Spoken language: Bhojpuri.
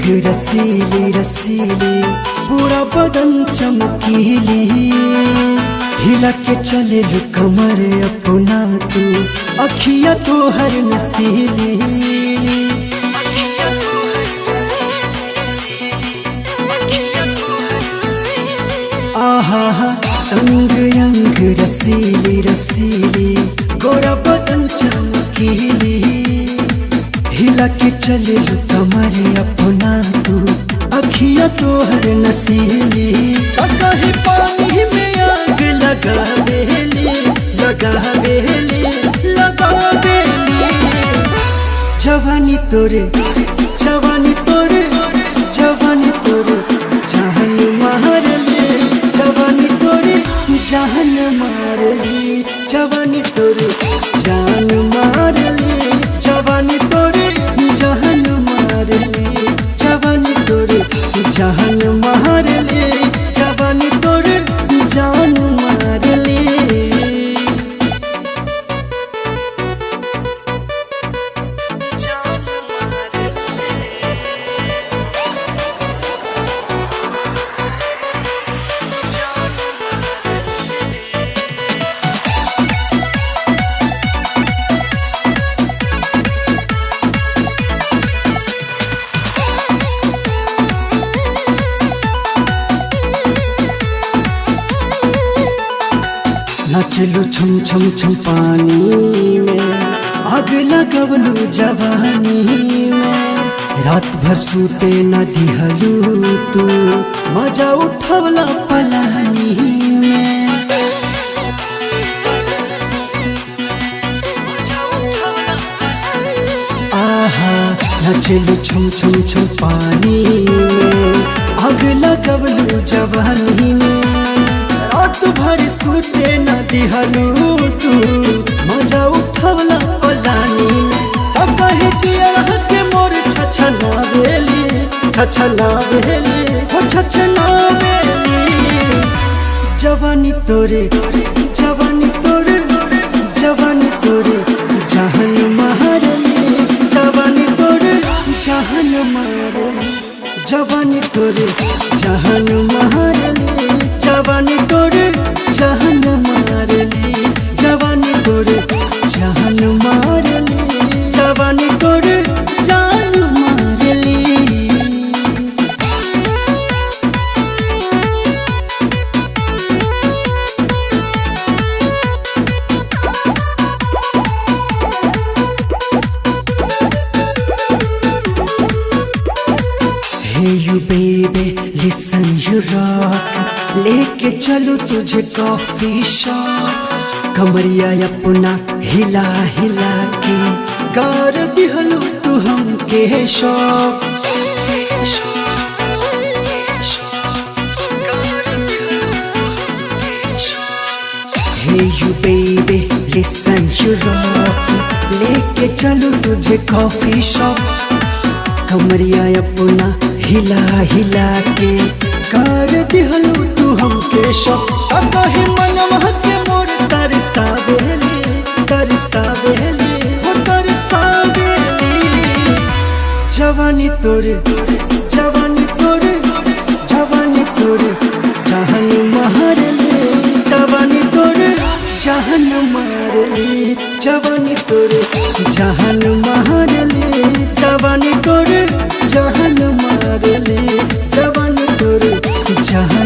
रसीली रसीली पूरा बदन चमकीली, हिला के चले जो कमर अपना तू, अखिया तो हर नसीली। आहा अंग अंग रसीली रसीली गोरा बदन चमकीली, हिला के चले जो कमर अपना तू, अखिया तो हर नसीली। कहीं पानी में आग लगा बेली लगा बेली लगा बेली, जवानी तोरे जवानी तोरे जवानी तोरे जान मार ले, जवानी तोरे जान मार ले, जवानी तोरे जान मार ले, जवानी तोरे जान मार ले, जवानी तोरे जान मार ले, जवानी तोरे जान मार ले। नाचलू छम छम छम पानी में, आग लगवलू जवानी में, रात भर सूते न दिहलू तू, मजा उठवला पलानी में। आहा नाचलू छम छम छम पानी में, आग लगवलू जवानी में, रात भर सूते न दिहलू तू, मजा उठवला पलानी में। कहे जिया के मोर छछना बेली छछना बेली हो छछना बेली, जवानी तोरे जवानी तोरे जवानी तोरे जान मार ले, जवानी तोरे जान मार ले, जवानी तोरे जान मार ले, जवानी तोरे जान मार ले, जवानी तोरे जान मार ले, जवानी तोरे जान मार ले। Hey you baby listen you rock, लेके चलूं तुझे कॉफी शॉप, कमरिया अपना हिला हिला के गार दिहलू तू हमके शौक। Hey you baby listen you rock, लेके चलूं तुझे कॉफी शॉप, कमरिया अपना हिला हिला के कर दिहलू तू हमके शौक। कहीं मनवा के मोर तरसा बेली तरसा बेली हो तरसा बेली, जवानी तोरे जवानी तोरे जवानी तोरे जान मार ले, जवानी तोरे जान मार ले, जवानी तोरे जान मार ले, जवानी तोरे जान मार ले, जवानी तोरे जान